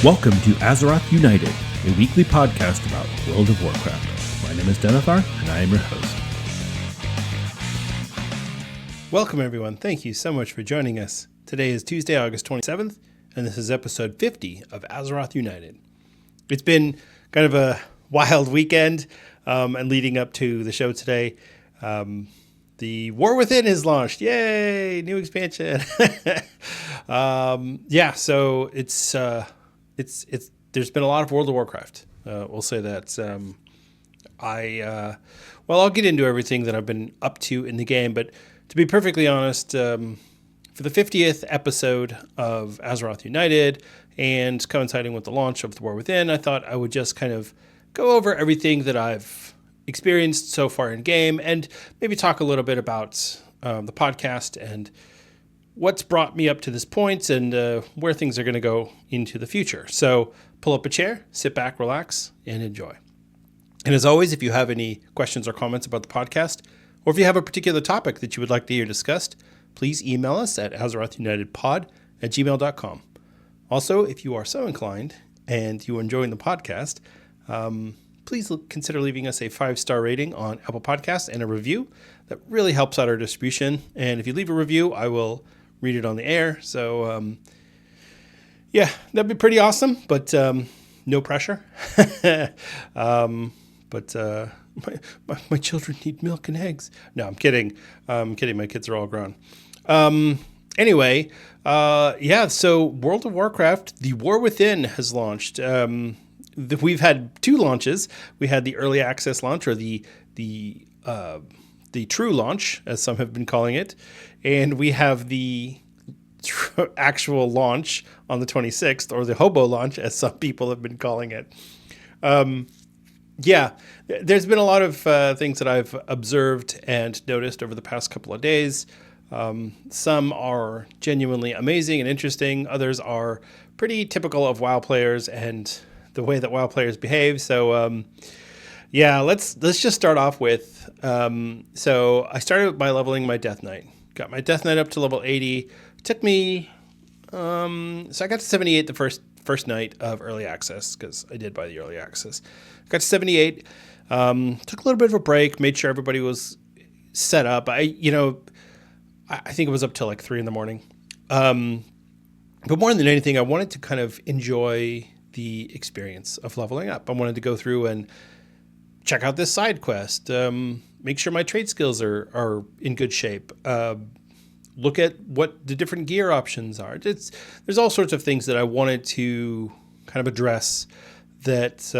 Welcome to Azeroth United, a weekly podcast about World of Warcraft. My name is Denethar, and I am your host. Welcome, everyone. Thank you so much for joining us. Today is Tuesday, August 27th, and this is episode 50 of Azeroth United. It's been kind of a wild weekend, and leading up to the show today, the War Within is launched. Yay! New expansion. So it's there's been a lot of World of Warcraft. We'll say that. I'll get into everything that I've been up to in the game, but to be perfectly honest, for the 50th episode of Azeroth United and coinciding with the launch of the War Within, I thought I would just kind of go over everything that I've experienced so far in game and maybe talk a little bit about the podcast and what's brought me up to this point and where things are going to go into the future. So pull up a chair, sit back, relax, and enjoy. And as always, if you have any questions or comments about the podcast, or if you have a particular topic that you would like to hear discussed, please email us at azerothunitedpod@gmail.com. Also, if you are so inclined and you are enjoying the podcast, please consider leaving us a 5-star rating on Apple Podcasts and a review. That really helps out our distribution. And if you leave a review, I will read it on the air. So, that'd be pretty awesome, but no pressure. My children need milk and eggs. No, I'm kidding. I'm kidding. My kids are all grown. So World of Warcraft, the War Within has launched. We've had 2 launches. We had the early access launch, or the true launch, as some have been calling it, and we have the actual launch on the 26th, or the hobo launch, as some people have been calling it. There's been a lot of things that I've observed and noticed over the past couple of days. Some are genuinely amazing and interesting. Others are pretty typical of WoW players and the way that WoW players behave. So, let's just start off with. So I started by leveling my Death Knight. Got my Death Knight up to level 80. Took me. So I got to 78 the first night of early access, because I did buy the early access. Got to 78. Took a little bit of a break. Made sure everybody was set up. I think it was up till like 3 a.m. But more than anything, I wanted to kind of enjoy the experience of leveling up. I wanted to go through and check out this side quest, make sure my trade skills are in good shape, look at what the different gear options are. There's all sorts of things that I wanted to kind of address that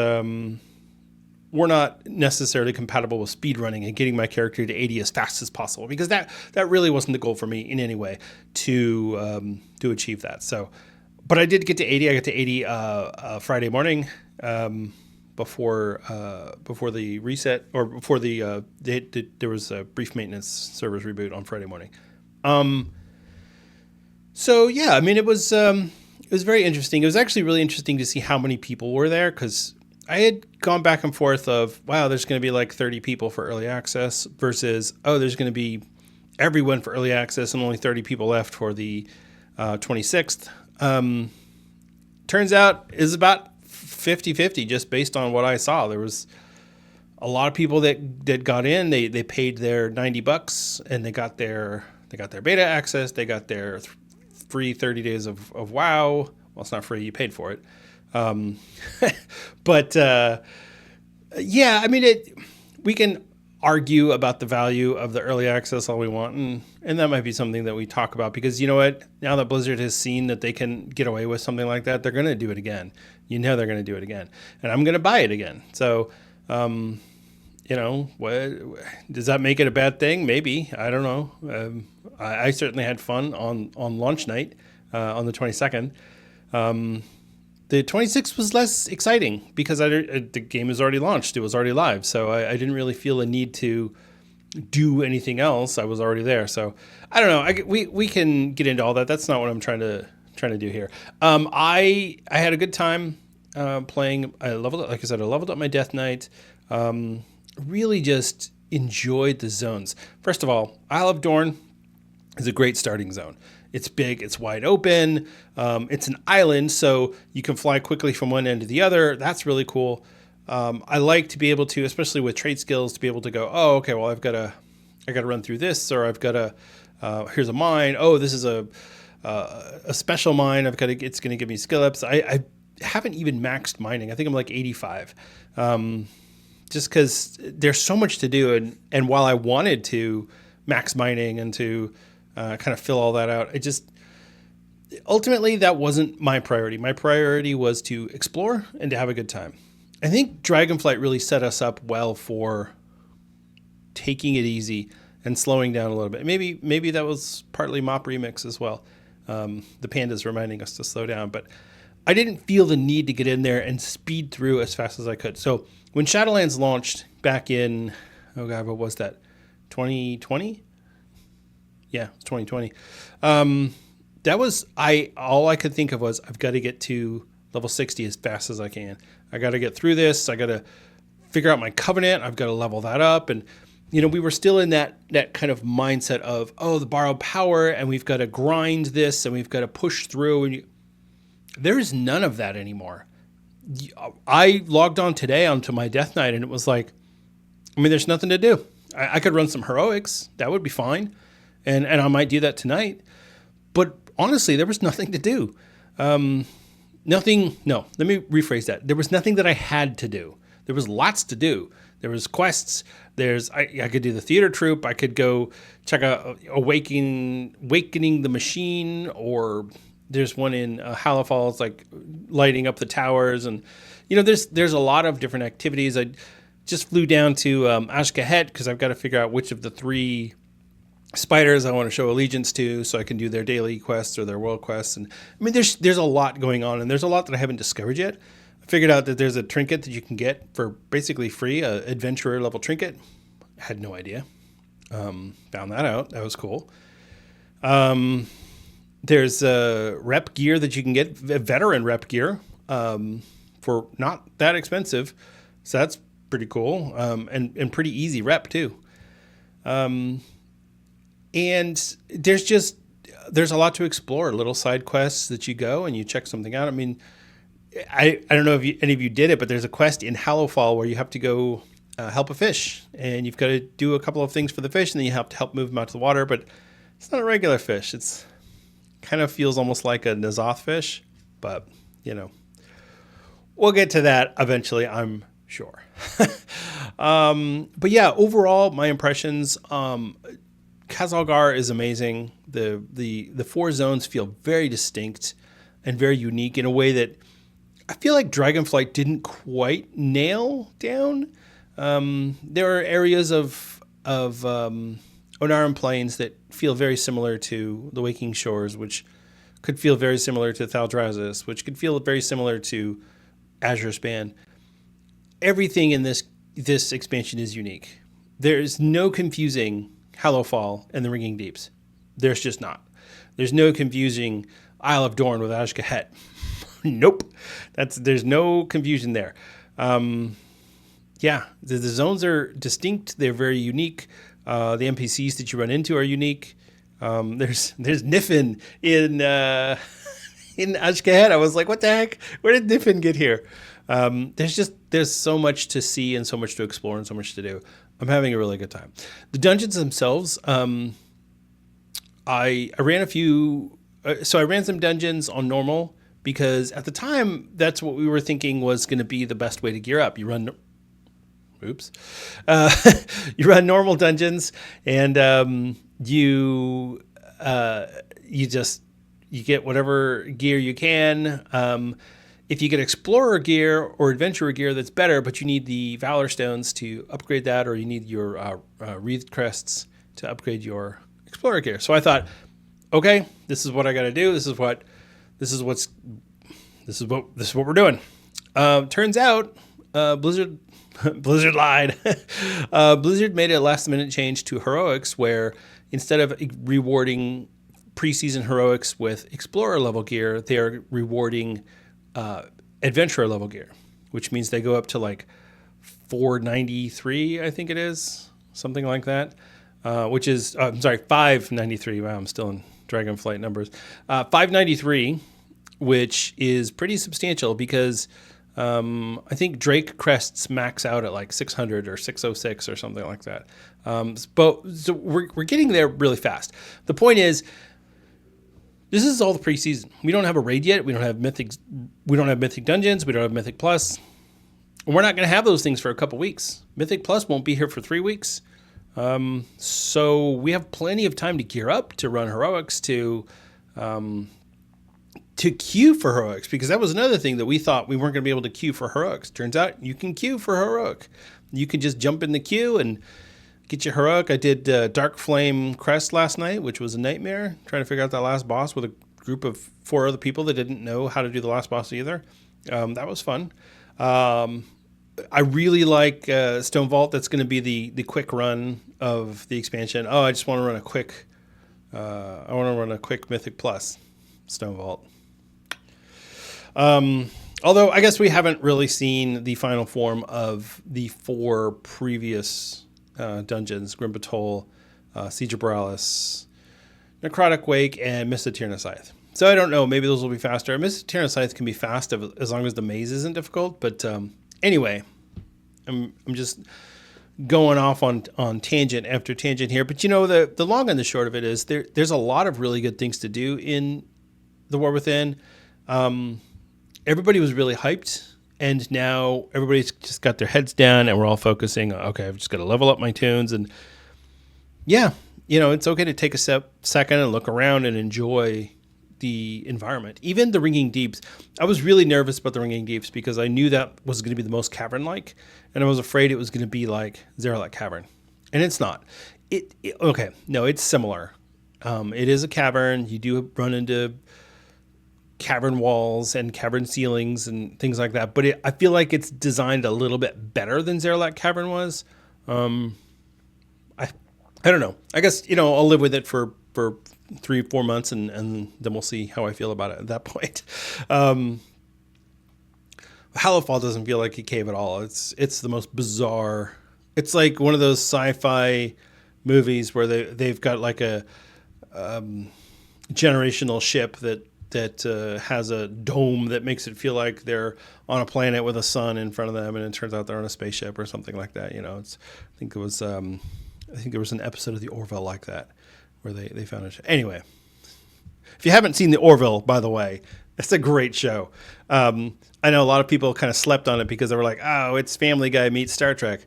were not necessarily compatible with speedrunning and getting my character to 80 as fast as possible, because that really wasn't the goal for me in any way to achieve that. So, but I did get to 80. I got to 80 Friday morning before the reset, or before there was a brief maintenance servers reboot on Friday morning. It was very interesting. It was actually really interesting to see how many people were there, because I had gone back and forth of, wow, there's going to be like 30 people for early access versus, there's going to be everyone for early access and only 30 people left for the 26th. Turns out is about 50-50 just based on what I saw. There was a lot of people that got in. They paid their $90 and they got their beta access. They got their free 30 days of WoW. Well, it's not free. You paid for it. We can argue about the value of the early access all we want, and that might be something that we talk about, because you know what? Now that Blizzard has seen that they can get away with something like that, they're going to do it again. You know they're going to do it again, and I'm going to buy it again. So, what does that make it a bad thing? Maybe. I don't know. I certainly had fun on launch night on the 22nd. The 26th was less exciting because the game is already launched. It was already live, so I didn't really feel a need to do anything else. I was already there, so I don't know. We can get into all that. That's not what I'm trying to do here. I had a good time playing. I leveled up my Death Knight. Really just enjoyed the zones. First of all, Isle of Dorn is a great starting zone. It's big, it's wide open. It's an island, so you can fly quickly from one end to the other. That's really cool. I like to be able to, especially with trade skills, to be able to go, oh, okay, well, I got to run through this, or I've got to, here's a mine. Oh, this is a special mine. It's going to give me skill ups. I haven't even maxed mining. I think I'm like 85. Just because there's so much to do. And while I wanted to max mining and to kind of fill all that out, ultimately that wasn't my priority. My priority was to explore and to have a good time. I think Dragonflight really set us up well for taking it easy and slowing down a little bit. Maybe that was partly Mop Remix as well. The pandas reminding us to slow down, but I didn't feel the need to get in there and speed through as fast as I could. So when Shadowlands launched back in, oh God, what was that? 2020? Yeah, it's 2020. That was, all I could think of was I've got to get to level 60 as fast as I can. I got to get through this. I got to figure out my covenant. I've got to level that up. And, we were still in that kind of mindset of, oh, the borrowed power, and we've got to grind this, and we've got to push through. And there is none of that anymore. I logged on today onto my Death Knight, and it was like, there's nothing to do. I could run some heroics. That would be fine. And I might do that tonight. But honestly, there was nothing to do. Let me rephrase that. There was nothing that I had to do. There was lots to do. There was quests. I could do the theater troupe. I could go check out Awakening the Machine, or there's one in Halifal. It's like lighting up the towers, and there's a lot of different activities. I just flew down to Ashkahet because I've got to figure out which of the 3 spiders I want to show allegiance to, so I can do their daily quests or their world quests. And there's a lot going on, and there's a lot that I haven't discovered yet. I figured out that there's a trinket that you can get for basically free, a adventurer level trinket. I had no idea. Found that out. That was cool. There's rep gear that you can get, veteran rep gear, for not that expensive. So that's pretty cool, and pretty easy rep too. And there's a lot to explore, little side quests that you go and you check something out. I don't know if any of you did it, but there's a quest in Hallowfall where you have to go help a fish, and you've got to do a couple of things for the fish, and then you have to help move them out to the water. But it's not a regular fish. It's kind of feels almost like a N'Zoth fish, but we'll get to that eventually, I'm sure. But yeah, overall, my impressions, Khazalgar is amazing. The 4 zones feel very distinct and very unique in a way that I feel like Dragonflight didn't quite nail down. There are areas of Onaran Plains that feel very similar to the Waking Shores, which could feel very similar to Thaldrazis, which could feel very similar to Azure Span. Everything in this expansion is unique. There's no confusing Hallowfall and the Ringing Deeps. There's just not. There's no confusing Isle of Dorn with Ashkahet. Nope. There's no confusion there. Yeah, the zones are distinct. They're very unique. The NPCs that you run into are unique. There's Niffin in Ashkahet. I was like, what the heck? Where did Niffin get here? There's so much to see and so much to explore and so much to do. I'm having a really good time. The dungeons themselves, I ran a few. So I ran some dungeons on normal because at the time that's what we were thinking was going to be the best way to gear up. You run normal dungeons, and you get whatever gear you can. If you get explorer gear or adventurer gear, that's better, but you need the Valor Stones to upgrade that, or you need your Wreathed Crests to upgrade your explorer gear. So I thought, okay, this is what I got to do. This is what we're doing. Turns out, Blizzard lied. Blizzard made a last minute change to heroics where instead of rewarding preseason heroics with explorer level gear, they are rewarding adventurer level gear, which means they go up to like 493, I think it is, something like that. Which is 593. Wow, I'm still in Dragonflight numbers. 593, which is pretty substantial because I think Drake crests max out at like 600 or 606 or something like that. So we're getting there really fast. The point is, this is all the preseason. We don't have a raid yet. We don't have mythic. We don't have mythic dungeons. We don't have mythic plus. And we're not going to have those things for a couple weeks. Mythic plus won't be here for 3 weeks. So we have plenty of time to gear up, to run heroics, to queue for heroics, because that was another thing that we thought we weren't going to be able to queue for heroics. Turns out you can queue for heroic. You can just jump in the queue and get your heroic. I did Dark Flame Crest last night, which was a nightmare, trying to figure out that last boss with a group of 4 other people that didn't know how to do the last boss either. That was fun. I really like Stone Vault. That's going to be the quick run of the expansion. Oh, I just want to run a quick. I want to run a quick Mythic Plus Stone Vault. Although I guess we haven't really seen the final form of the 4 previous dungeons: Grim Patrol, Siege of Borealis, Necrotic Wake, and Mist of Tyrna Scythe. So I don't know. Maybe those will be faster. Mist of Tyrna Scythe can be fast as long as the maze isn't difficult. But anyway, I'm just going off on tangent after tangent here. But the long and the short of it is there's a lot of really good things to do in the War Within. Everybody was really hyped, and now everybody's just got their heads down, and we're all focusing. Okay, I've just got to level up my tunes, and yeah, it's okay to take a second and look around and enjoy the environment. Even the Ringing Deeps. I was really nervous about the Ringing Deeps because I knew that was going to be the most cavern-like, and I was afraid it was going to be like Azeroth Cavern, and it's not. It's similar. It is a cavern. You do run into cavern walls and cavern ceilings and things like that, but I feel like it's designed a little bit better than Zerlac Cavern was. I don't know. I guess I'll live with it for 3-4 months, and then we'll see how I feel about it at that point. Hallowfall doesn't feel like a cave at all. It's the most bizarre. It's like one of those sci-fi movies where they've got like a generational ship that has a dome that makes it feel like they're on a planet with a sun in front of them, and it turns out they're on a spaceship or something like that. I think there was an episode of The Orville like that where they found it. Anyway, if you haven't seen The Orville, by the way, it's a great show. I know a lot of people kind of slept on it because they were like, oh, it's Family Guy meets Star Trek.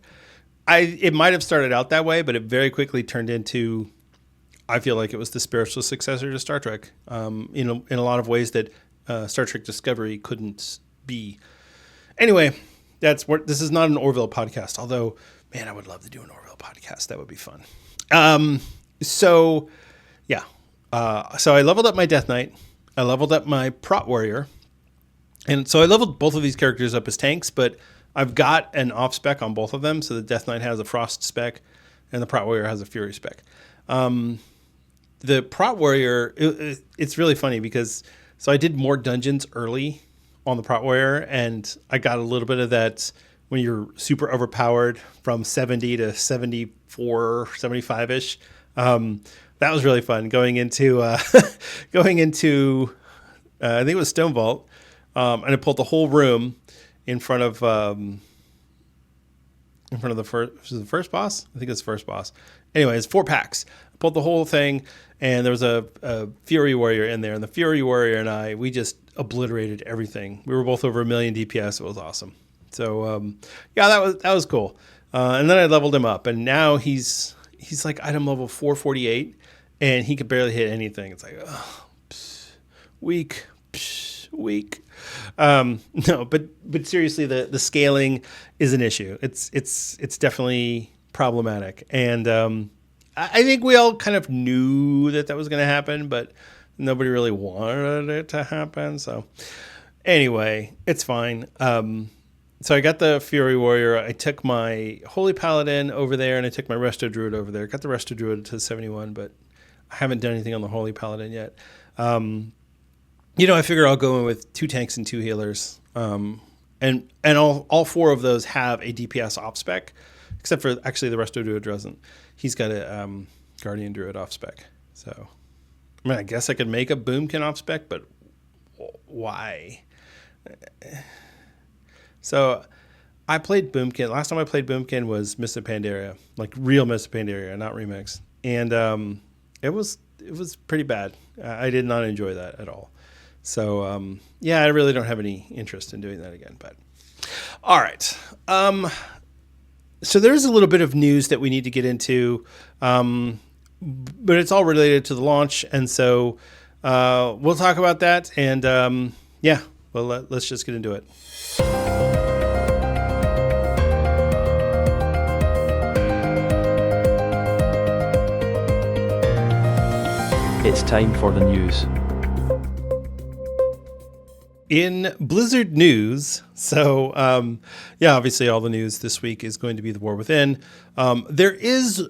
It might have started out that way, but it very quickly turned into, I feel like it was the spiritual successor to Star Trek, in a lot of ways that Star Trek Discovery couldn't be. Anyway, this is not an Orville podcast, although, man, I would love to do an Orville podcast. That would be fun. So I leveled up my Death Knight. I leveled up my Prot Warrior. And so I leveled both of these characters up as tanks, but I've got an off spec on both of them. So the Death Knight has a Frost spec and the Prot Warrior has a Fury spec. The Prot Warrior, it's really funny because I did more dungeons early on the Prot Warrior, and I got a little bit of that when you're super overpowered from 70 to 74, 75-ish. That was really fun going into I think it was Stone Vault, and I pulled the whole room in front of the first boss. I think it's the first boss. Anyway, it's 4 packs. I pulled the whole thing, and there was a Fury Warrior in there, and the Fury Warrior we just obliterated everything. We were both over 1 million DPS. It was awesome. So that was cool. And then I leveled him up, and now he's like item level 448, and he could barely hit anything. It's like, weak. No, but seriously, the scaling is an issue. It's definitely problematic, and I think we all kind of knew that was going to happen, but nobody really wanted it to happen. So anyway, it's fine. So I got the Fury Warrior. I took my Holy Paladin over there, and I took my Resto Druid over there. Got the Resto Druid to 71, but I haven't done anything on the Holy Paladin yet. I figure I'll go in with 2 tanks and 2 healers. And all 4 of those have a DPS off spec, except for actually the Resto Druid doesn't. He's got a Guardian Druid off spec. So I mean, I guess I could make a Boomkin off spec, but why? So I played Boomkin. Last time I played Boomkin was Mists of Pandaria, like real Mists of Pandaria, not remix. And it was pretty bad. I did not enjoy that at all. So yeah, I really don't have any interest in doing that again. But all right. So there's a little bit of news that we need to get into, but it's all related to the launch, and so we'll talk about that. And yeah, well, let's just get into it. It's time for the news. In Blizzard news, so yeah, obviously all the news this week is going to be the War Within. There is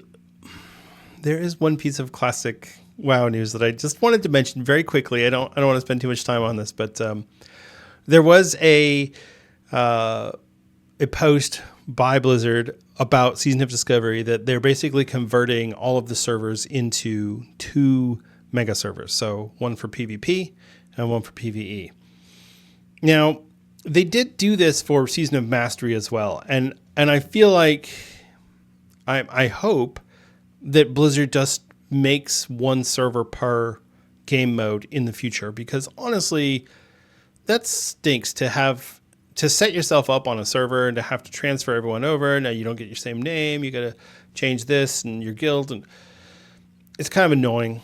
one piece of classic WoW news that I just wanted to mention very quickly. I don't want to spend too much time on this, but there was a post by Blizzard about Season of Discovery that they're basically converting all of the servers into 2 mega servers. So one for PvP and one for PvE. Now, they did do this for Season of Mastery as well. And I feel like I hope that Blizzard just makes 1 server per game mode in the future, because honestly, that stinks to set yourself up on a server and to have to transfer everyone over. Now you don't get your same name. You got to change this and your guild, and it's kind of annoying.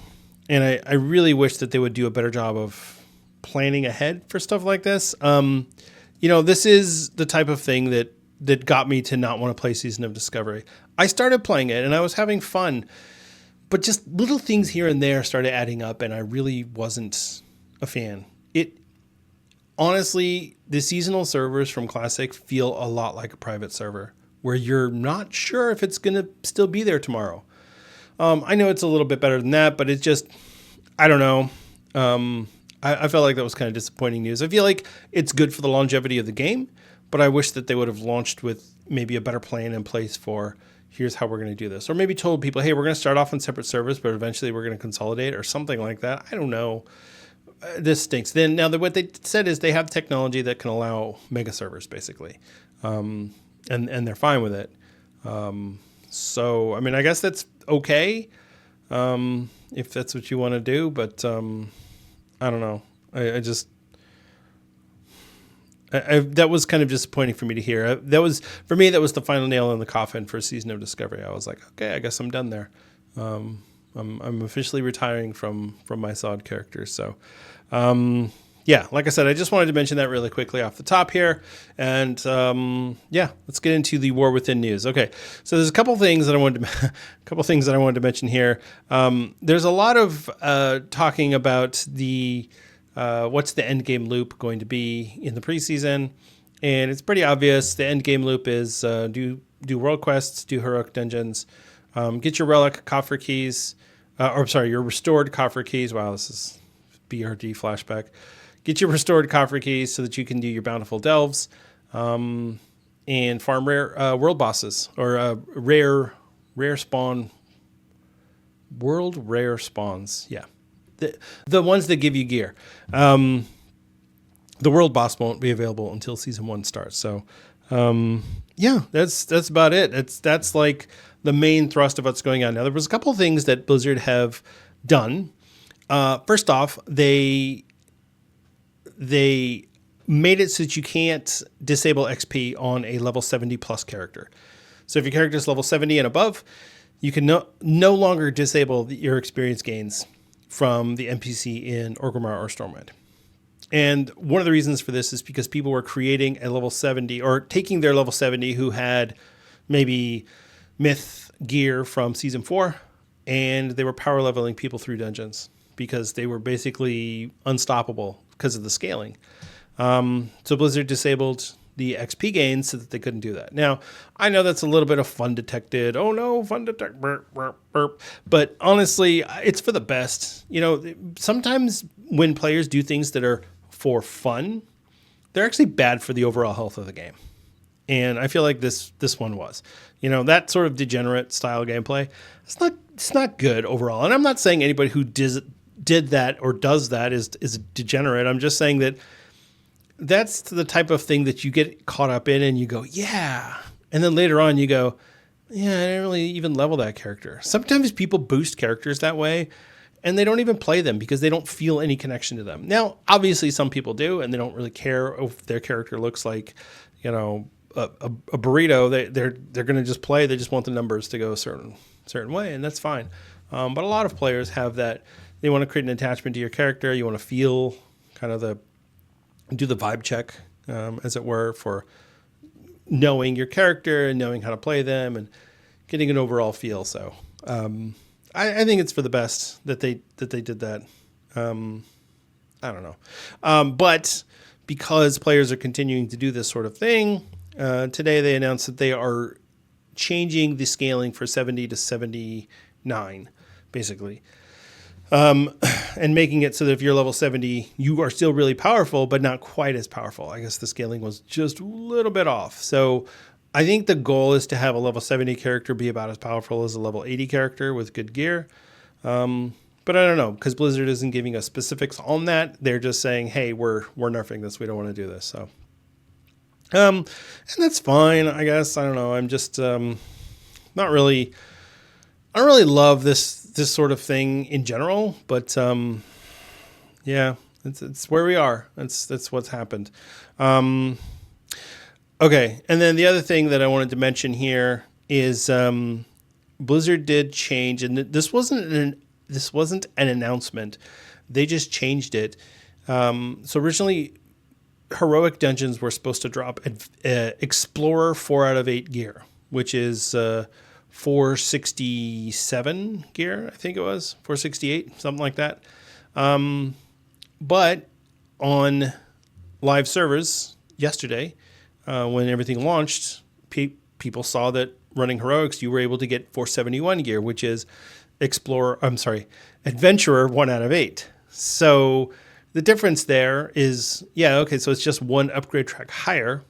And I really wish that they would do a better job of planning ahead for stuff like this. This is the type of thing that got me to not want to play Season of Discovery. I started playing it and I was having fun, but just little things here and there started adding up, and I really wasn't a fan. Honestly, the seasonal servers from Classic feel a lot like a private server where you're not sure if it's going to still be there tomorrow. I know it's a little bit better than that, but it's just, I don't know. I felt like that was kind of disappointing news. I feel like it's good for the longevity of the game, but I wish that they would have launched with maybe a better plan in place for here's how we're going to do this. Or maybe told people, hey, we're going to start off on separate servers, but eventually we're going to consolidate or something like that. I don't know. This stinks. What they said is they have technology that can allow mega servers, basically. And they're fine with it. So, I mean, I guess that's okay if that's what you want to do, but I don't know. That was kind of disappointing for me to hear. That was the final nail in the coffin for Season of Discovery. I was like, okay, I guess I'm done there. I'm officially retiring from my SOD character. So, yeah, like I said, I just wanted to mention that really quickly off the top here. And yeah, let's get into the War Within news. Okay, so there's a couple things that I wanted to mention here. There's a lot of talking about the what's the end game loop going to be in the preseason, and it's pretty obvious. The end game loop is do world quests, do heroic dungeons, get your relic coffer keys, your restored coffer keys. Wow, this is BRD flashback. Get your restored coffer keys so that you can do your bountiful delves, and farm rare world bosses or rare spawn world rare spawns. Yeah, the ones that give you gear. The world boss won't be available until Season 1 starts. So yeah, that's about it. That's like the main thrust of what's going on. Now, there was a couple of things that Blizzard have done. First off, they made it so that you can't disable XP on a level 70 plus character. So if your character is level 70 and above, you can no longer disable your experience gains from the NPC in Orgrimmar or Stormwind. And one of the reasons for this is because people were creating a level 70 or taking their level 70 who had maybe myth gear from Season 4, and they were power leveling people through dungeons because they were basically unstoppable because of the scaling. So Blizzard disabled the XP gains so that they couldn't do that. Now, I know that's a little bit of fun detected. Oh no, fun detect, burp, burp, burp. But honestly, it's for the best. You know, sometimes when players do things that are for fun, they're actually bad for the overall health of the game. And I feel like this one was. You know, that sort of degenerate style gameplay, it's not good overall. And I'm not saying anybody who did that or does that is degenerate. I'm just saying that that's the type of thing that you get caught up in and you go, yeah. And then later on you go, yeah, I didn't really even level that character. Sometimes people boost characters that way and they don't even play them because they don't feel any connection to them. Now, obviously some people do, and they don't really care if their character looks like, a burrito. They're going to just play. They just want the numbers to go a certain way, and that's fine. But a lot of players have that. They want to create an attachment to your character. You want to feel kind of do the vibe check, as it were, for knowing your character and knowing how to play them and getting an overall feel. So I think it's for the best that they did that. I don't know. But because players are continuing to do this sort of thing, today they announced that they are changing the scaling for 70 to 79, basically. And making it so that if you're level 70, you are still really powerful, but not quite as powerful. I guess the scaling was just a little bit off. So I think the goal is to have a level 70 character be about as powerful as a level 80 character with good gear. But I don't know, because Blizzard isn't giving us specifics on that. They're just saying, hey, we're nerfing this. We don't want to do this. So, and that's fine, I guess. I don't know. I'm just I don't really love this sort of thing in general, but yeah, it's where we are. That's what's happened. Okay, and then the other thing that I wanted to mention here is Blizzard did change, and this wasn't an announcement. They just changed it. So originally, heroic dungeons were supposed to drop Explorer 4 out of 8 gear, which is 467 gear, I think it was 468, something like that. But on live servers yesterday, when everything launched, people saw that running heroics, you were able to get 471 gear, which is Adventurer 1 out of 8. So the difference there is, so it's just one upgrade track higher,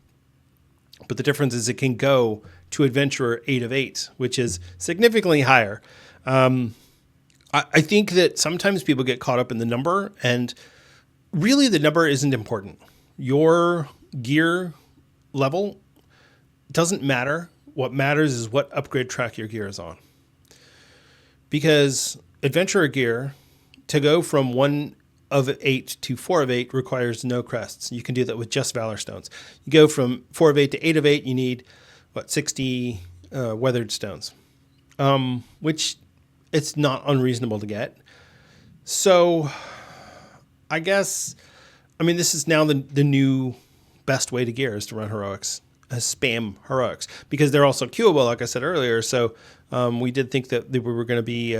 but the difference is it can go to Adventurer 8 of 8, which is significantly higher. I think that sometimes people get caught up in the number, and really the number isn't important. Your gear level doesn't matter. What matters is what upgrade track your gear is on. Because Adventurer gear, to go from 1 of 8 to 4 of 8 requires no crests. You can do that with just Valor Stones. You go from 4 of 8 to 8 of 8, you need 60 weathered stones, which it's not unreasonable to get. So I guess, this is now the new best way to gear is to run heroics, spam heroics, because they're also queuable, like I said earlier. So we did think that we were going to be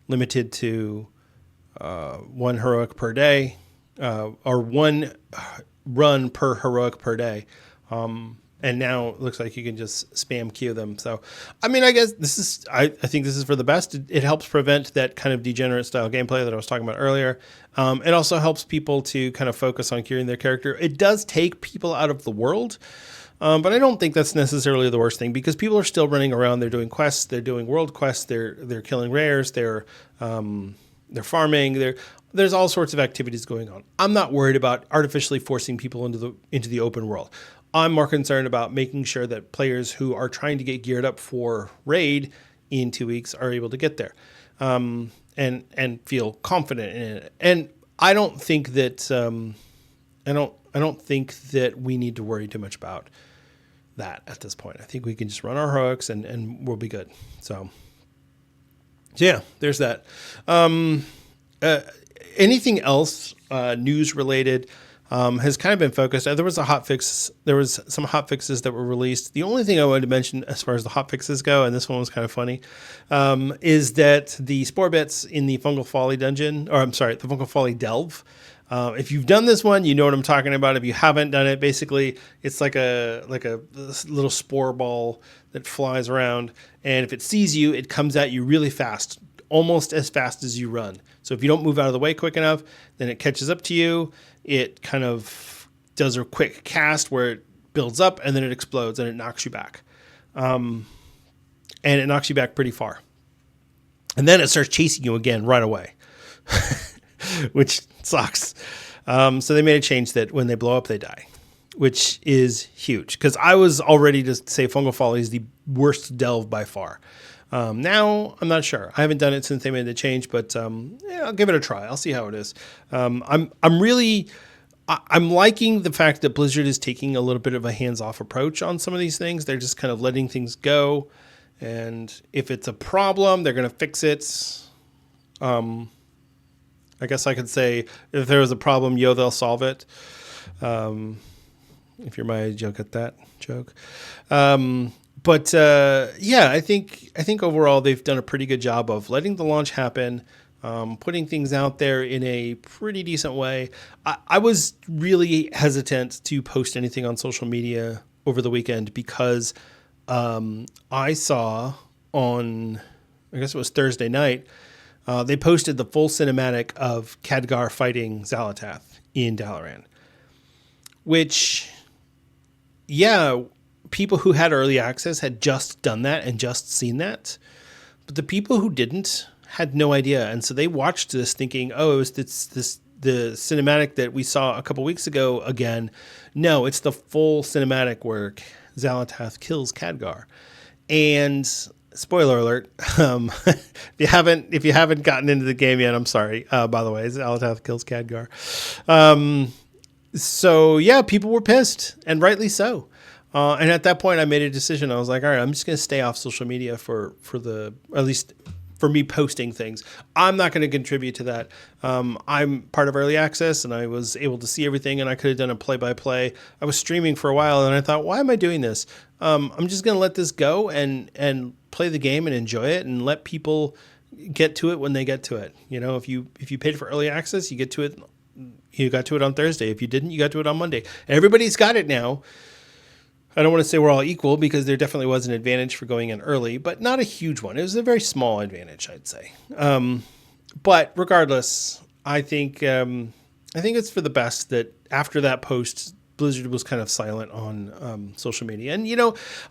limited to 1 heroic per day, or 1 run per heroic per day. And now it looks like you can just spam queue them. So, I guess I think this is for the best. It helps prevent that kind of degenerate style gameplay that I was talking about earlier. It also helps people to kind of focus on queuing their character. It does take people out of the world, but I don't think that's necessarily the worst thing, because people are still running around. They're doing quests. They're doing world quests. They're killing rares. They're farming. There's all sorts of activities going on. I'm not worried about artificially forcing people into the open world. I'm more concerned about making sure that players who are trying to get geared up for raid in 2 weeks are able to get there, and feel confident in it. And I don't think that I don't think that we need to worry too much about that at this point. I think we can just run our heroics and we'll be good. So yeah, there's that. Anything else news related? Has kind of been focused. There was some hotfixes that were released. The only thing I wanted to mention as far as the hotfixes go, and this one was kind of funny, is that the spore bits in the Fungal Folly dungeon, the Fungal Folly delve. If you've done this one, you know what I'm talking about. If you haven't done it, basically it's like a little spore ball that flies around, and if it sees you, it comes at you really fast, almost as fast as you run. So if you don't move out of the way quick enough, then it catches up to you. It kind of does a quick cast where it builds up and then it explodes and it knocks you back. And it knocks you back pretty far. And then it starts chasing you again right away. which sucks. So they made a change that when they blow up, they die, which is huge. Because I was all ready to say Fungal Folly is the worst delve by far. Now I'm not sure. I haven't done it since they made the change, but I'll give it a try. I'll see how it is. I'm liking the fact that Blizzard is taking a little bit of a hands-off approach on some of these things. They're just kind of letting things go, and if it's a problem, they're going to fix it. I guess I could say if there was a problem, they'll solve it. If you're my age, you'll get that joke. But I think overall they've done a pretty good job of letting the launch happen, putting things out there in a pretty decent way. I was really hesitant to post anything on social media over the weekend because I saw on, I guess it was Thursday night, they posted the full cinematic of Khadgar fighting Xal'atath in Dalaran, which, people who had early access had just done that and just seen that. But the people who didn't had no idea. And so they watched this thinking, oh, it's the cinematic that we saw a couple weeks ago again. No, it's the full cinematic where Xal'atath kills Khadgar. And spoiler alert, if you haven't gotten into the game yet, I'm sorry. By the way, Xal'atath kills Khadgar. People were pissed, and rightly so. And at that point, I made a decision. I was like, all right, I'm just going to stay off social media at least for me posting things. I'm not going to contribute to that. I'm part of early access, and I was able to see everything, and I could have done a play-by-play. I was streaming for a while, and I thought, why am I doing this? I'm just going to let this go and play the game and enjoy it, and let people get to it when they get to it. If you paid for early access, you get to it. You got to it on Thursday. If you didn't, you got to it on Monday. Everybody's got it now. I don't want to say we're all equal because there definitely was an advantage for going in early, but not a huge one. It was a very small advantage, I'd say. But regardless, I think it's for the best that after that post, Blizzard was kind of silent on social media. And,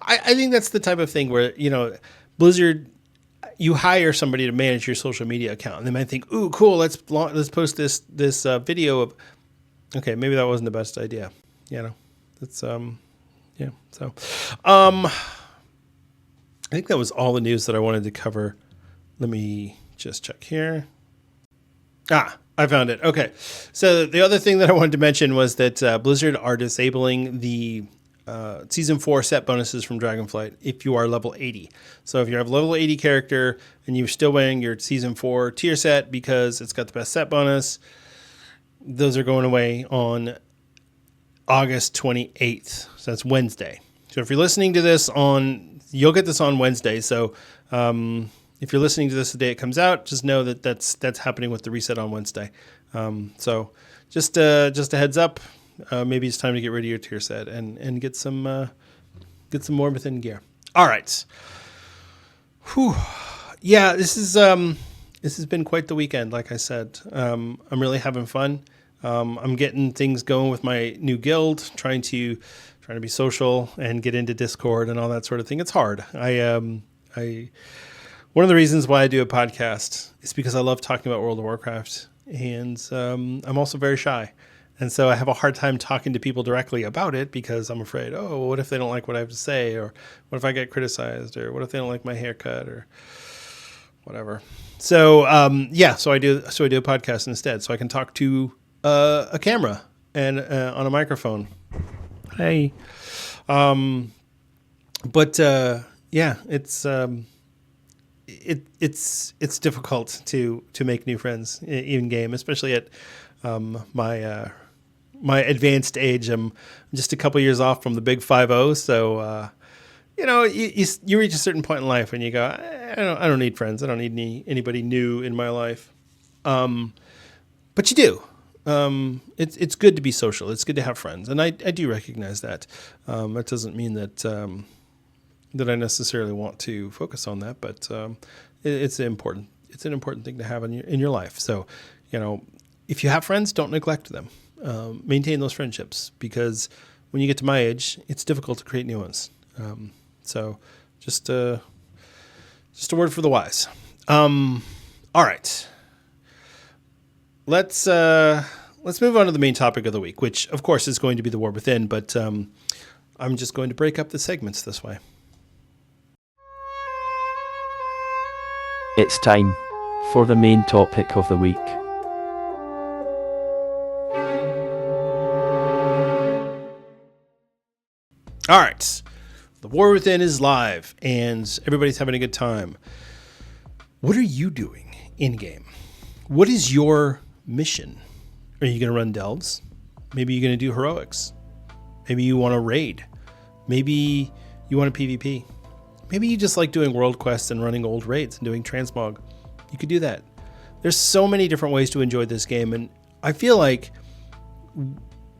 I think that's the type of thing where, Blizzard, you hire somebody to manage your social media account, and they might think, ooh, cool, let's post this video of, okay, maybe that wasn't the best idea. That's, So, I think that was all the news that I wanted to cover. Let me just check here. I found it. Okay. So the other thing that I wanted to mention was that Blizzard are disabling the Season 4 set bonuses from Dragonflight if you are level 80. So if you have a level 80 character and you're still wearing your Season 4 tier set because it's got the best set bonus, those are going away on August 28th. So that's Wednesday. So if you're listening to this you'll get this on Wednesday. So if you're listening to this the day it comes out, just know that that's happening with the reset on Wednesday. So just a heads up. Maybe it's time to get rid of your tier set and get some more within gear. All right. Whew. Yeah, this has been quite the weekend. Like I said, I'm really having fun. I'm getting things going with my new guild, trying to be social and get into Discord and all that sort of thing. It's hard. One of the reasons why I do a podcast is because I love talking about World of Warcraft, and I'm also very shy. And so I have a hard time talking to people directly about it because I'm afraid, what if they don't like what I have to say? Or what if I get criticized? Or what if they don't like my haircut? Or whatever. So, so I do a podcast instead. So I can talk to a camera and on a microphone. Hey. It's difficult to make new friends in game, especially at my advanced age. I'm just a couple years off from the big 5-0. So, you reach a certain point in life and you go, I don't need friends. I don't need anybody new in my life. But you do. It's good to be social. It's good to have friends. And I do recognize that. That doesn't mean that I necessarily want to focus on that, but it's an important thing to have in your life. So, if you have friends, don't neglect them. Maintain those friendships, because when you get to my age, it's difficult to create new ones. So just a word for the wise. All right. let's move on to the main topic of the week, which of course is going to be the War Within, but I'm just going to break up the segments this way. It's time for the main topic of the week. All right. The War Within is live and everybody's having a good time. What are you doing in game? What is your mission? Are you going to run delves? Maybe you're going to do heroics. Maybe you want to raid. Maybe you want a PvP. Maybe you just like doing world quests and running old raids and doing transmog. You could do that. There's so many different ways to enjoy this game, and I feel like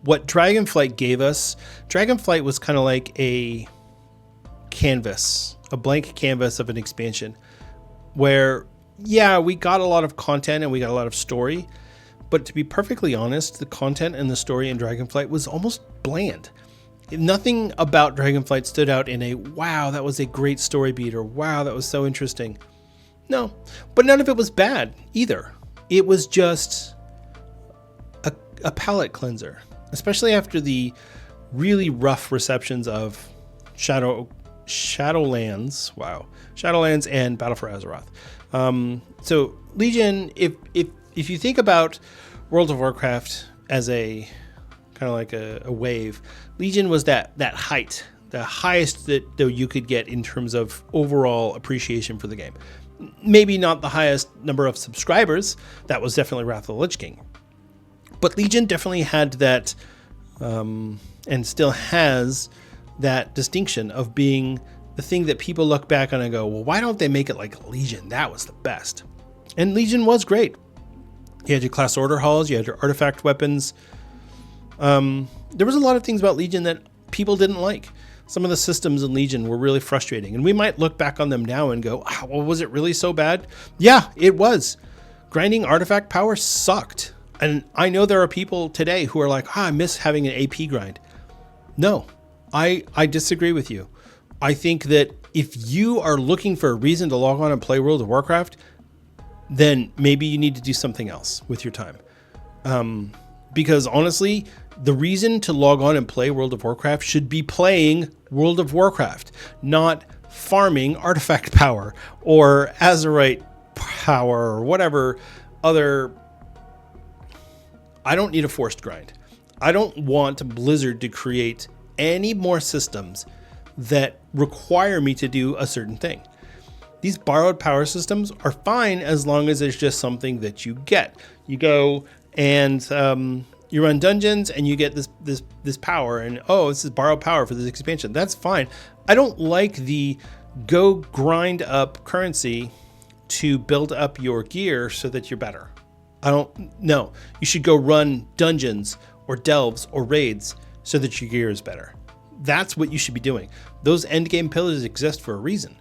what Dragonflight gave us, Dragonflight was kind of like a canvas, a blank canvas of an expansion where, yeah, we got a lot of content and we got a lot of story, but to be perfectly honest, the content and the story in Dragonflight was almost bland. Nothing about Dragonflight stood out in a, wow, that was a great story beat, or wow, that was so interesting. No, but none of it was bad either. It was just a palate cleanser, especially after the really rough receptions of Shadowlands. Wow, Shadowlands and Battle for Azeroth. So Legion, if you think about World of Warcraft as a kind of like a wave, Legion was that height, the highest that you could get in terms of overall appreciation for the game. Maybe not the highest number of subscribers. That was definitely Wrath of the Lich King. But Legion definitely had that, and still has that distinction of being the thing that people look back on and go, well, why don't they make it like Legion? That was the best. And Legion was great. You had your class order halls, you had your artifact weapons. There was a lot of things about Legion that people didn't like. Some of the systems in Legion were really frustrating, and we might look back on them now and go, oh, well, was it really so bad? Yeah, it was. Grinding artifact power sucked. And I know there are people today who are like, I miss having an AP grind. No, I disagree with you. I think that if you are looking for a reason to log on and play World of Warcraft, then maybe you need to do something else with your time. Because honestly, the reason to log on and play World of Warcraft should be playing World of Warcraft, not farming artifact power or Azerite power or whatever other. I don't need a forced grind. I don't want Blizzard to create any more systems that require me to do a certain thing. These borrowed power systems are fine as long as it's just something that you get. You go and you run dungeons and you get this power, and oh, this is borrowed power for this expansion. That's fine. I don't like the go grind up currency to build up your gear so that you're better. I don't know. You should go run dungeons or delves or raids so that your gear is better. That's what you should be doing. Those endgame pillars exist for a reason.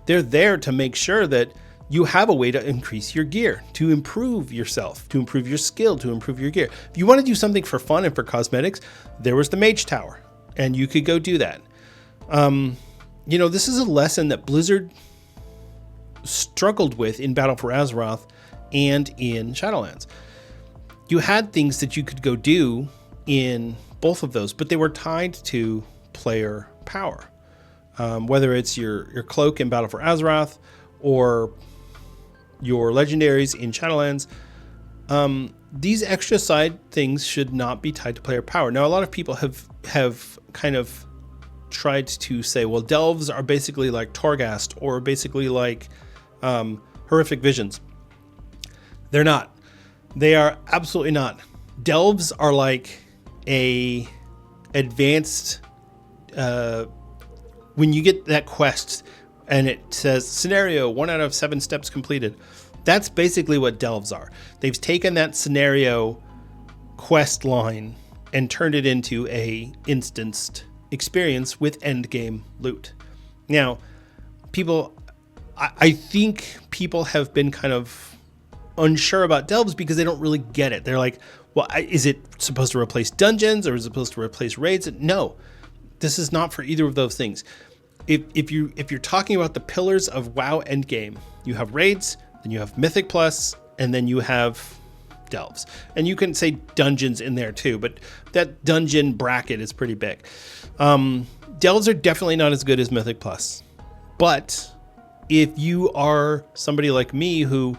They're there to make sure that you have a way to increase your gear, to improve yourself, to improve your skill, to improve your gear. If you want to do something for fun and for cosmetics, there was the Mage Tower, and you could go do that. This is a lesson that Blizzard struggled with in Battle for Azeroth and in Shadowlands. You had things that you could go do in both of those, but they were tied to player power. Whether it's your cloak in Battle for Azeroth or your legendaries in Shadowlands, these extra side things should not be tied to player power. Now, a lot of people have kind of tried to say, well, delves are basically like Torghast or basically like horrific visions. They're not. They are absolutely not. Delves are like a advanced, when you get that quest and it says scenario 1 out of 7 steps completed, that's basically what delves are. They've taken that scenario quest line and turned it into a instanced experience with end game loot. Now, I think people have been kind of unsure about delves because they don't really get it. They're like, well, is it supposed to replace dungeons or is it supposed to replace raids? No, this is not for either of those things. If you're talking about the pillars of WoW endgame, you have raids, then you have Mythic Plus, and then you have delves. And you can say dungeons in there too, but that dungeon bracket is pretty big. Delves are definitely not as good as Mythic Plus. But if you are somebody like me who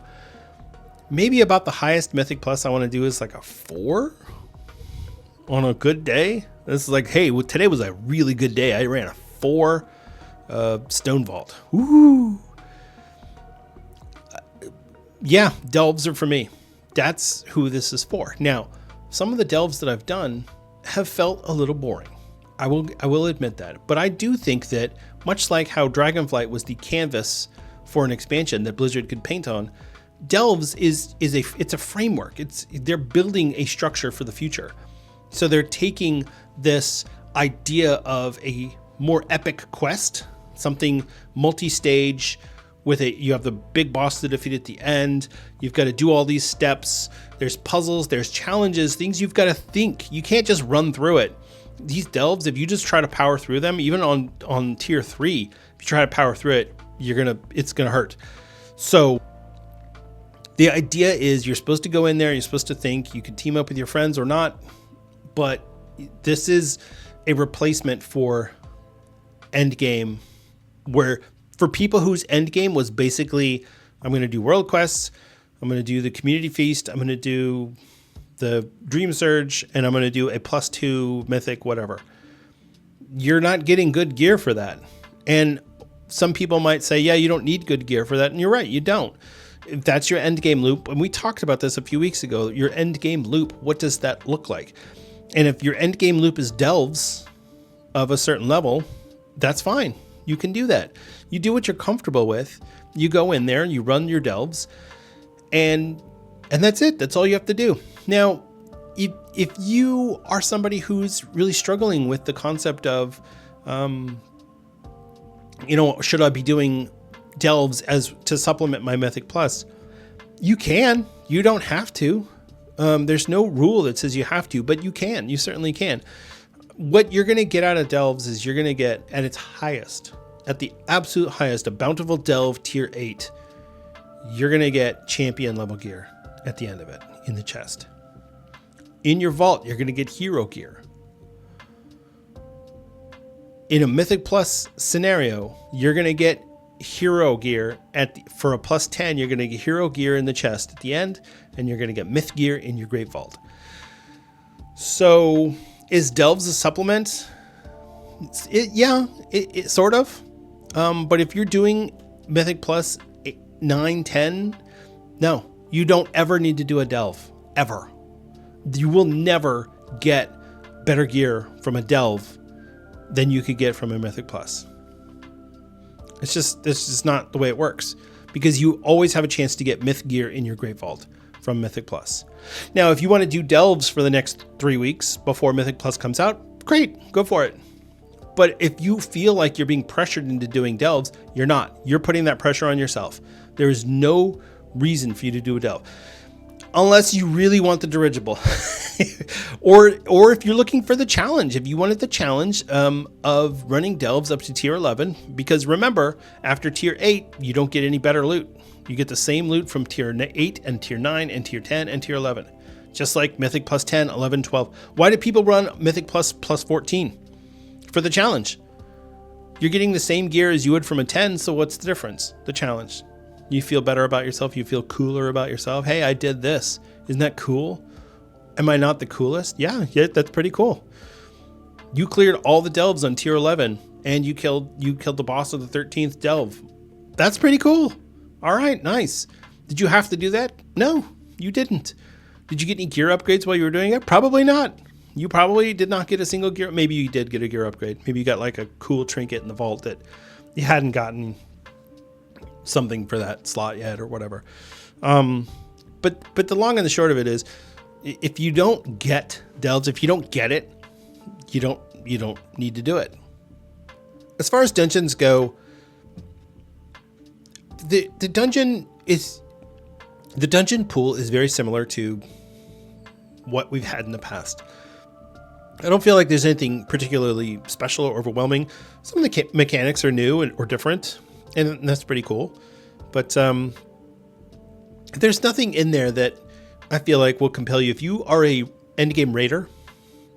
maybe about the highest Mythic Plus I want to do is like a 4 on a good day. This is like, hey, today was a really good day. I ran a 4 Stone Vault. Woo! Yeah, delves are for me. That's who this is for. Now, some of the delves that I've done have felt a little boring. I will admit that. But I do think that much like how Dragonflight was the canvas for an expansion that Blizzard could paint on, delves is a framework. They're building a structure for the future. So they're taking this idea of a more epic quest, something multi-stage with you have the big boss to defeat at the end. You've got to do all these steps. There's puzzles, there's challenges, things you've got to think. You can't just run through it. These delves, if you just try to power through them, even on tier 3, if you try to power through it, it's gonna hurt. So the idea is you're supposed to go in there, you're supposed to think, you can team up with your friends or not, but this is a replacement for endgame, where for people whose endgame was basically, I'm going to do world quests, I'm going to do the community feast, I'm going to do the Dream Surge, and I'm going to do a +2 mythic, whatever. You're not getting good gear for that. And some people might say, yeah, you don't need good gear for that. And you're right, you don't. If that's your end game loop, and we talked about this a few weeks ago, your end game loop, what does that look like? And if your end game loop is delves of a certain level, that's fine. You can do that. You do what you're comfortable with. You go in there, you run your delves, and that's it. That's all you have to do. Now, if you are somebody who's really struggling with the concept of, should I be doing delves as to supplement my Mythic Plus? You can. You don't have to. There's no rule that says you have to, but you can. You certainly can. What you're going to get out of delves is you're going to get at its highest, at the absolute highest, a bountiful delve tier 8. You're going to get champion level gear at the end of it in the chest. In your vault, you're going to get hero gear. In a Mythic Plus scenario, you're going to get hero gear for a +10. You're going to get hero gear in the chest at the end, and you're going to get myth gear in your Great Vault. So, is delves a supplement? It sort of. But if you're doing Mythic Plus 9, 10, no, you don't ever need to do a delve. Ever. You will never get better gear from a delve than you could get from a Mythic Plus. It's just not the way it works, because you always have a chance to get myth gear in your Great Vault from Mythic Plus. Now, if you want to do delves for the next 3 weeks before Mythic Plus comes out, great, go for it. But if you feel like you're being pressured into doing delves, you're not. You're putting that pressure on yourself. There is no reason for you to do a delve, unless you really want the dirigible. or if you're looking for the challenge, if you wanted the challenge of running delves up to tier 11, because remember, after tier 8, you don't get any better loot. You get the same loot from tier 8 and tier 9 and tier 10 and tier 11. Just like Mythic Plus 10, 11, 12. Why do people run Mythic Plus 14? For the challenge. You're getting the same gear as you would from a 10, so what's the difference? The challenge. You feel better about yourself. You feel cooler about yourself. Hey, I did this. Isn't that cool? Am I not the coolest? Yeah, that's pretty cool. You cleared all the delves on tier 11, and you killed the boss of the 13th delve. That's pretty cool. All right, nice. Did you have to do that? No, you didn't. Did you get any gear upgrades while you were doing it? Probably not. You probably did not get a single gear. Maybe you did get a gear upgrade. Maybe you got like a cool trinket in the vault that you hadn't gotten something for that slot yet or whatever. But the long and the short of it is, if you don't get delves, if you don't get it, you don't need to do it. As far as dungeons go, the dungeon pool is very similar to what we've had in the past. I don't feel like there's anything particularly special or overwhelming. Some of the mechanics are new or different, and that's pretty cool. But there's nothing in there that I feel like will compel you if you are a endgame raider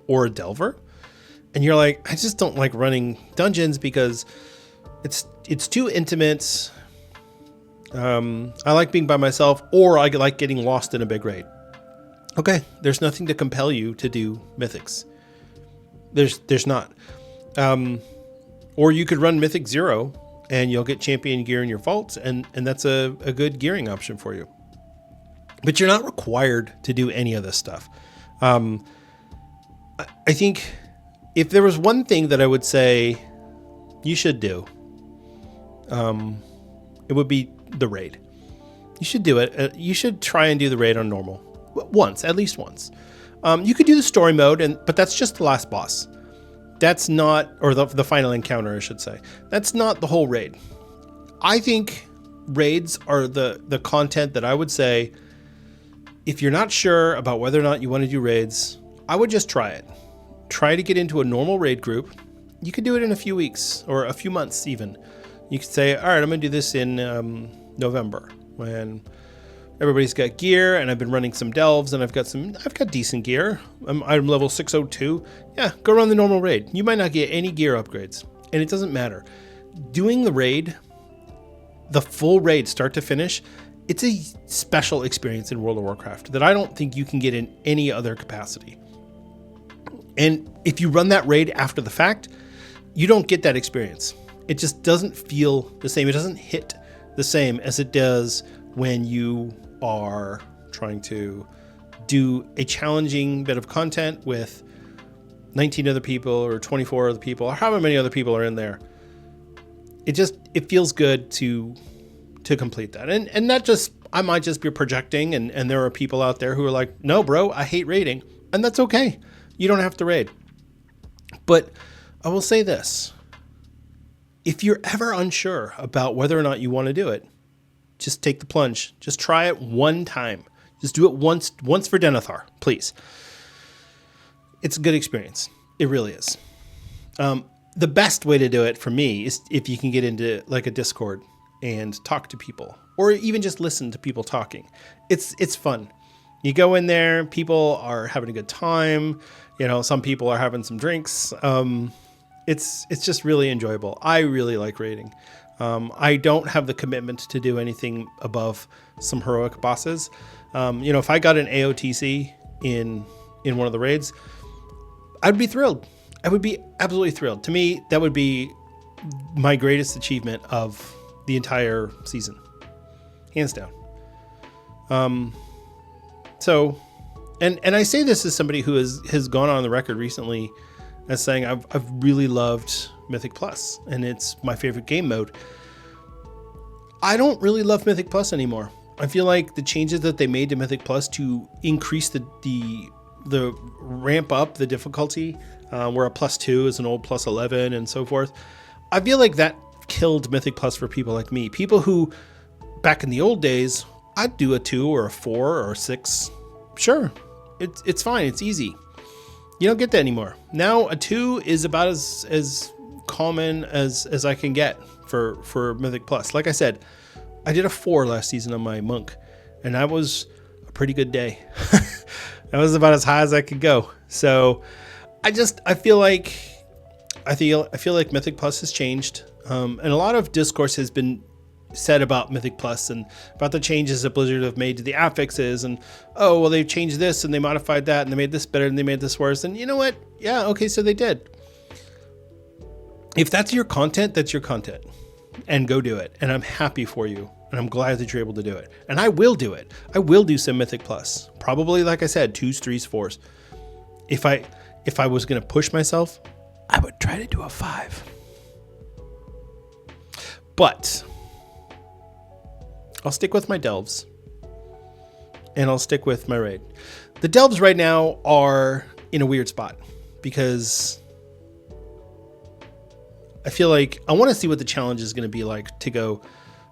or a delver, and you're like, I just don't like running dungeons because it's too intimate. I like being by myself, or I like getting lost in a big raid. Okay, there's nothing to compel you to do mythics. There's not. Or you could run Mythic 0 and you'll get champion gear in your vaults, and that's a good gearing option for you. But you're not required to do any of this stuff. I think if there was one thing that I would say you should do, it would be the raid. You should do it. You should try and do the raid on normal once, at least once. You could do the story mode, but that's just the last boss. That's not, or the final encounter, I should say. That's not the whole raid. I think raids are the content that I would say, if you're not sure about whether or not you want to do raids, I would just try it. Try to get into a normal raid group. You could do it in a few weeks or a few months even. You could say, all right, I'm going to do this in November when everybody's got gear and I've been running some delves and I've got decent gear. I'm level 602. Yeah, go run the normal raid. You might not get any gear upgrades, and it doesn't matter. Doing the raid, the full raid start to finish, it's a special experience in World of Warcraft that I don't think you can get in any other capacity. And if you run that raid after the fact, you don't get that experience. It just doesn't feel the same. It doesn't hit the same as it does when you are trying to do a challenging bit of content with 19 other people or 24 other people or however many other people are in there. It feels good to complete that. And not just, I might just be projecting and there are people out there who are like, no, bro, I hate raiding. And that's okay. You don't have to raid. But I will say this. If you're ever unsure about whether or not you want to do it, just take the plunge. Just try it one time. Just do it once for Denethar, please. It's a good experience. It really is. The best way to do it for me is if you can get into like a Discord and talk to people, or even just listen to people talking. It's fun. You go in there, people are having a good time. You know, some people are having some drinks. It's just really enjoyable. I really like raiding. I don't have the commitment to do anything above some heroic bosses. If I got an AOTC in one of the raids, I'd be thrilled. I would be absolutely thrilled. To me, that would be my greatest achievement of the entire season, hands down. And I say this as somebody who has gone on the record recently as saying I've really loved Mythic Plus, and it's my favorite game mode. I don't really love Mythic Plus anymore. I feel like the changes that they made to Mythic Plus to increase the ramp up the difficulty, where a +2 is an old +11 and so forth. I feel like that killed Mythic Plus for people like me. People who, back in the old days, I'd do a 2 or a 4 or a 6. Sure, it's fine. It's easy. You don't get that anymore. Now a 2 is about as common as I can get for Mythic Plus. Like I said, I did a 4 last season on my monk, and that was a pretty good day. That was about as high as I could go. So I feel like Mythic Plus has changed, and a lot of discourse has been said about Mythic Plus and about the changes that Blizzard have made to the affixes, and they've changed this and they modified that and they made this better and they made this worse. And you know what? Yeah, okay, so they did. If that's your content, that's your content, and go do it. And I'm happy for you, and I'm glad that you're able to do it. And I will do it. I will do some Mythic Plus. Probably, like I said, 2s, 3s, 4s. If I was going to push myself, I would try to do a 5. But I'll stick with my delves, and I'll stick with my raid. The delves right now are in a weird spot because I feel like I want to see what the challenge is going to be like to go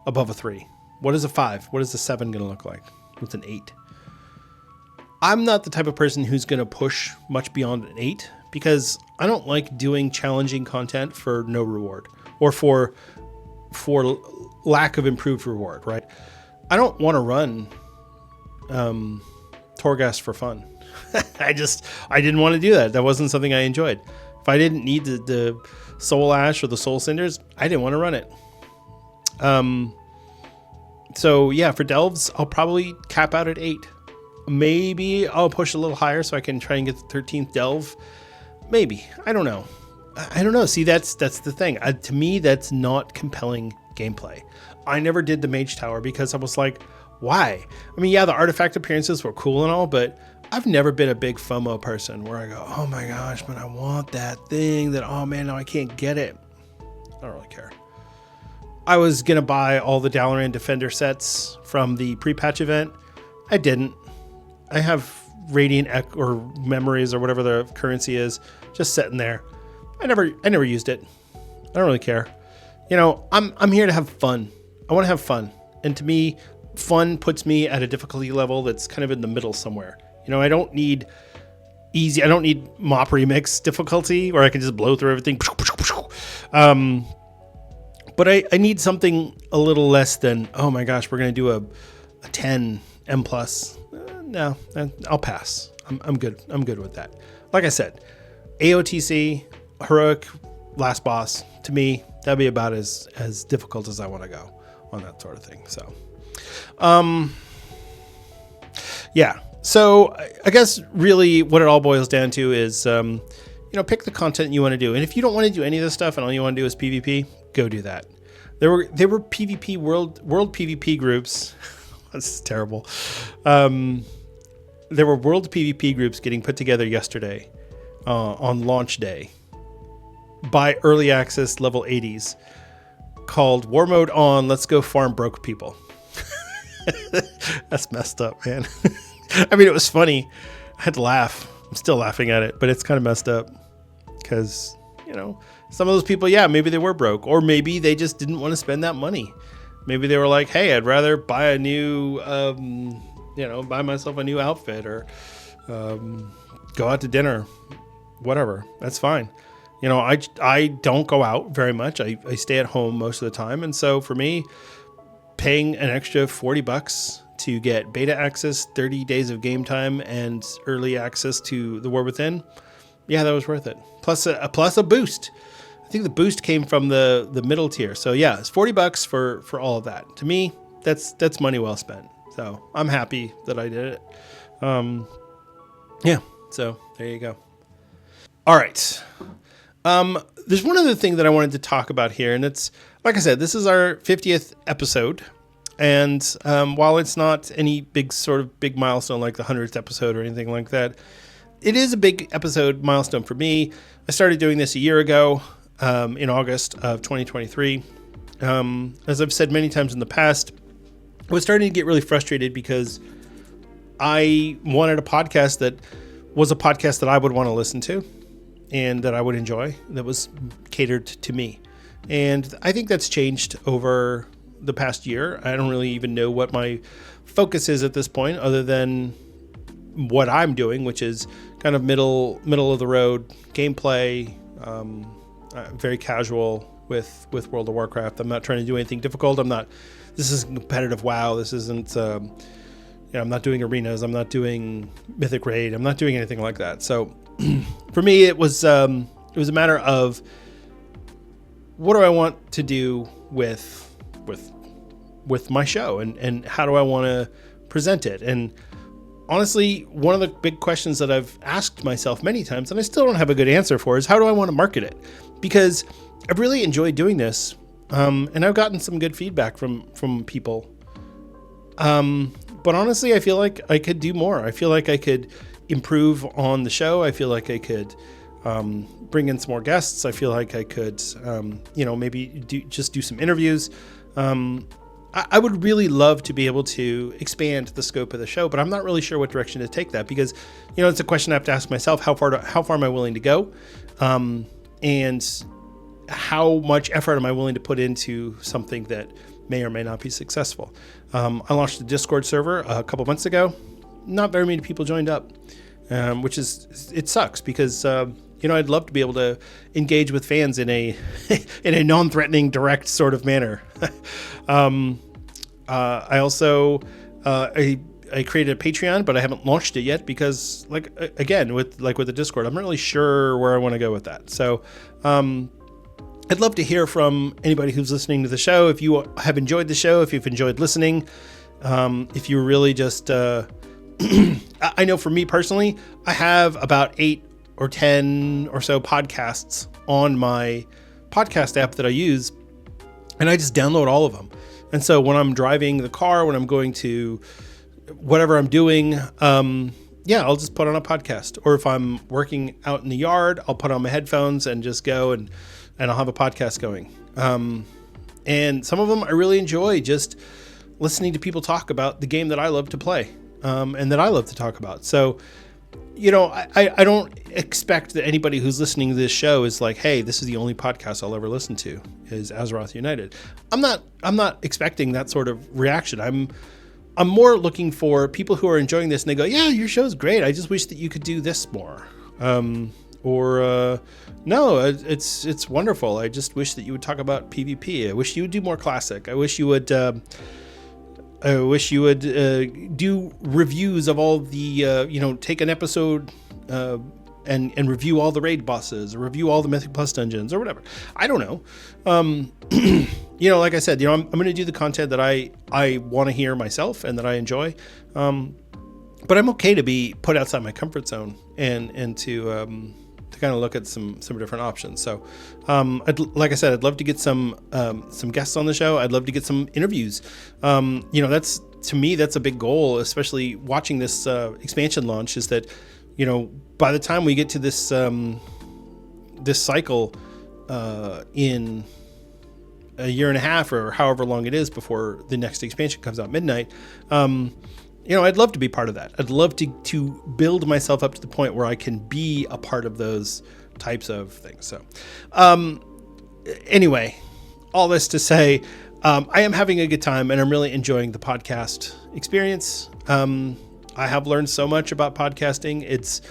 above a 3. What is a 5? What is a 7 going to look like? What's an 8? I'm not the type of person who's going to push much beyond an 8 because I don't like doing challenging content for no reward or for lack of improved reward, right? I don't want to run Torghast for fun. I didn't want to do that. That wasn't something I enjoyed. If I didn't need the Soul Ash or the Soul Cinders, I didn't want to run it. So yeah, for delves, I'll probably cap out at 8. Maybe I'll push a little higher so I can try and get the 13th delve. Maybe. I don't know. See, that's the thing. To me, that's not compelling gameplay. I never did the Mage Tower because I was like, why? I mean, yeah, the artifact appearances were cool and all, but I've never been a big FOMO person where I go, oh my gosh, but I want that thing that, oh man, now I can't get it. I don't really care. I was going to buy all the Dalaran Defender sets from the pre-patch event. I didn't. I have Radiant or Memories or whatever the currency is just sitting there. I never used it. I don't really care. You know, I'm here to have fun. I want to have fun. And to me, fun puts me at a difficulty level that's kind of in the middle somewhere. You know, I don't need easy. I don't need mop remix difficulty where I can just blow through everything. But I need something a little less than, oh my gosh, we're going to do a 10 M+. No, I'll pass. I'm good. I'm good with that. Like I said, AOTC, Heroic, last boss, to me, that'd be about as difficult as I want to go on that sort of thing. So, yeah. So I guess really what it all boils down to is, pick the content you want to do. And if you don't want to do any of this stuff and all you want to do is PvP, go do that. There were PvP world PvP groups. That's terrible. There were world PvP groups getting put together yesterday on launch day by early access level 80s called War Mode On, Let's Go Farm Broke People. That's messed up, man. I mean, it was funny. I had to laugh. I'm still laughing at it, but it's kind of messed up because, some of those people, yeah, maybe they were broke, or maybe they just didn't want to spend that money. Maybe they were like, hey, I'd rather buy a new, buy myself a new outfit or go out to dinner, whatever. That's fine. I don't go out very much. I stay at home most of the time. And so for me, paying an extra $40 to get beta access, 30 days of game time, and early access to the War Within, yeah, that was worth it. Plus a boost. I think the boost came from the middle tier. So yeah, it's $40 for all of that. To me, that's money well spent. So I'm happy that I did it. Yeah, so there you go. All right. There's one other thing that I wanted to talk about here, and it's, like I said, this is our 50th episode. And while it's not any big milestone like the 100th episode or anything like that, it is a big episode milestone for me. I started doing this a year ago in August of 2023. As I've said many times in the past, I was starting to get really frustrated because I wanted a podcast that was a podcast that I would want to listen to and that I would enjoy, that was catered to me. And I think that's changed over the past year. I don't really even know what my focus is at this point, other than what I'm doing, which is kind of middle of the road gameplay, very casual with World of Warcraft. I'm not trying to do anything difficult. This isn't competitive WoW. This isn't, I'm not doing arenas. I'm not doing Mythic Raid. I'm not doing anything like that. So for me, it was a matter of, what do I want to do with my show, and how do I want to present it? And honestly, one of the big questions that I've asked myself many times, and I still don't have a good answer for, is how do I want to market it? Because I've really enjoyed doing this, and I've gotten some good feedback from people. But honestly, I feel like I could do more. I feel like I could improve on the show. I feel like I could bring in some more guests. I feel like I could, maybe do some interviews. I would really love to be able to expand the scope of the show, but I'm not really sure what direction to take that, because, it's a question I have to ask myself: how far am I willing to go, and how much effort am I willing to put into something that may or may not be successful? I launched the Discord server a couple months ago. Not very many people joined up, it sucks, because I'd love to be able to engage with fans in a in a non-threatening, direct sort of manner. I also I I created a Patreon, but I haven't launched it yet because, like, again, with the Discord, I'm not really sure where I want to go with that. So I'd love to hear from anybody who's listening to the show. If you have enjoyed the show, if you've enjoyed listening, if you really just, I know for me personally, I have about 8 or 10 or so podcasts on my podcast app that I use, and I just download all of them. And so when I'm driving the car, when I'm going to whatever I'm doing, I'll just put on a podcast. Or if I'm working out in the yard, I'll put on my headphones and just go and I'll have a podcast going. And some of them I really enjoy just listening to people talk about the game that I love to play, and that I love to talk about. So, I don't expect that anybody who's listening to this show is like, hey, this is the only podcast I'll ever listen to is Azeroth United. I'm not expecting that sort of reaction. I'm more looking for people who are enjoying this and they go, yeah, your show's great. I just wish that you could do this more. No, it's wonderful. I just wish that you would talk about PvP. I wish you would do more classic. I wish you would do reviews of all the, take an episode and review all the raid bosses, or review all the Mythic Plus dungeons, or whatever. I don't know. Like I said, I'm going to do the content that I want to hear myself and that I enjoy. But I'm okay to be put outside my comfort zone and to kind of look at some different options. So, like I said, I'd love to get some guests on the show. I'd love to get some interviews. That's, to me, that's a big goal, especially watching this expansion launch, is that, by the time we get to this cycle in a year and a half or however long it is before the next expansion comes out midnight, I'd love to be part of that. I'd love to build myself up to the point where I can be a part of those types of things. So, anyway, all this to say, I am having a good time and I'm really enjoying the podcast experience. I have learned so much about podcasting. It's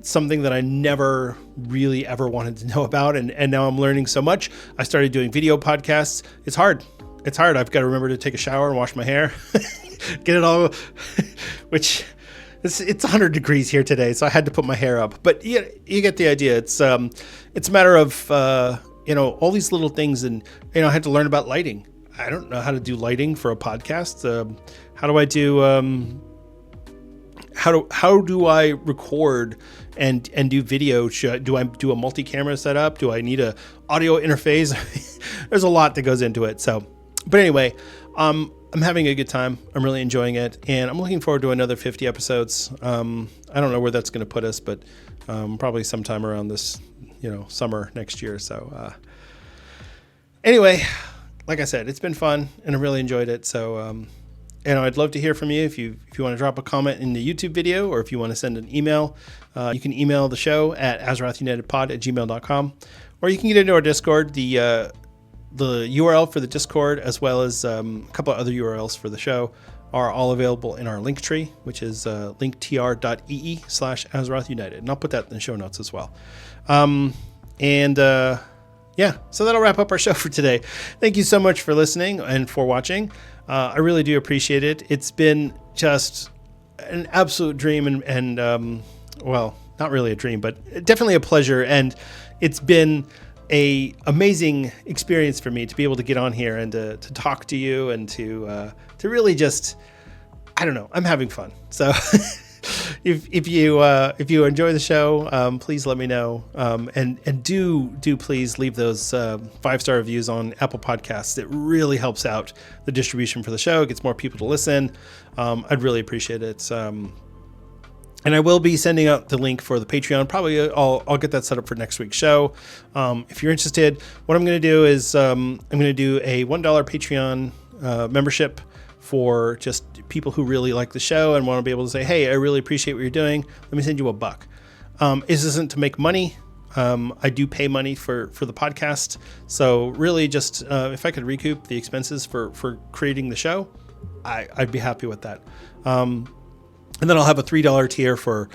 something that I never really ever wanted to know about. And now I'm learning so much. I started doing video podcasts. It's hard. I've got to remember to take a shower and wash my hair. Get it all, which it's 100 degrees here today, so I had to put my hair up. But you get the idea. It's a matter of all these little things, and I had to learn about lighting. I don't know how to do lighting for a podcast. How do I do? How do I record and do video? Do I do a multi-camera setup? Do I need a audio interface? There's a lot that goes into it. So, but anyway, I'm having a good time. I'm really enjoying it, and I'm looking forward to another 50 episodes. I don't know where that's going to put us, but probably sometime around this, summer next year. So, anyway, like I said, it's been fun, and I really enjoyed it. So, I'd love to hear from you if you want to drop a comment in the YouTube video, or if you want to send an email. You can email the show at azerothunitedpod@gmail.com, or you can get into our Discord. The URL for the Discord, as well as a couple of other URLs for the show, are all available in our link tree, which is linktr.ee/AzerothUnited. And I'll put that in the show notes as well. So that'll wrap up our show for today. Thank you so much for listening and for watching. I really do appreciate it. It's been just an absolute dream and well, not really a dream, but definitely a pleasure. And it's been a amazing experience for me to be able to get on here and to talk to you and to really just, I don't know, I'm having fun. So if you enjoy the show, please let me know, and do please leave those 5-star reviews on Apple Podcasts. It really helps out the distribution for the show. It gets more people to listen. I'd really appreciate it. And I will be sending out the link for the Patreon. Probably I'll get that set up for next week's show. If you're interested, what I'm going to do is I'm going to do a $1 Patreon membership for just people who really like the show and want to be able to say, hey, I really appreciate what you're doing. Let me send you $1. This isn't to make money. I do pay money for the podcast. So really just if I could recoup the expenses for creating the show, I'd be happy with that. And then I'll have a $3 tier for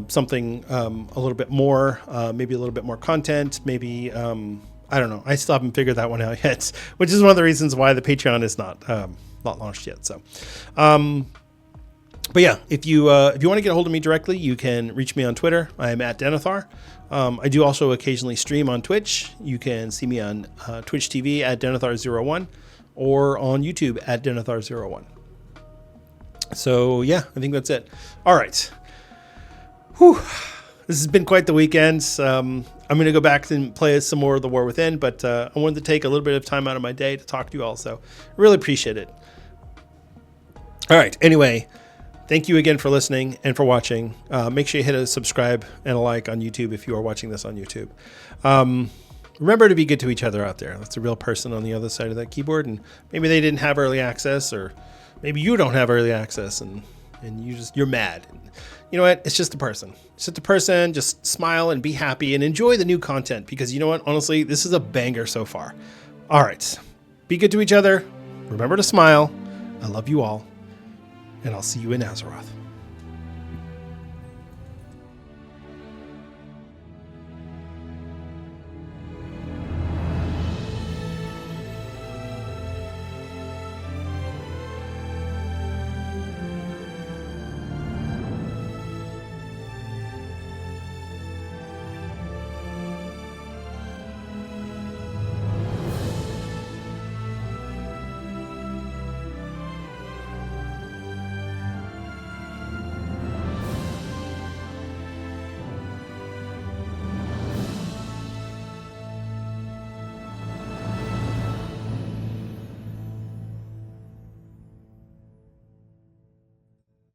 something a little bit more, maybe a little bit more content, maybe, I don't know. I still haven't figured that one out yet, which is one of the reasons why the Patreon is not launched yet. So, But yeah, if you want to get a hold of me directly, you can reach me on Twitter. I am at Denethar. I do also occasionally stream on Twitch. You can see me on Twitch TV at Denethar01 or on YouTube at Denethar01. So yeah, I think that's it. All right. Whew. This has been quite the weekend. I'm going to go back and play some more of The War Within, but I wanted to take a little bit of time out of my day to talk to you all, so I really appreciate it. All right. Anyway, thank you again for listening and for watching. Make sure you hit a subscribe and a like on YouTube if you are watching this on YouTube. Remember to be good to each other out there. That's a real person on the other side of that keyboard, and maybe they didn't have early access, or maybe you don't have early access, and you're mad. You know what? It's just a person. It's just a person. Just smile and be happy and enjoy the new content, because you know what? Honestly, this is a banger so far. All right. Be good to each other. Remember to smile. I love you all. And I'll see you in Azeroth.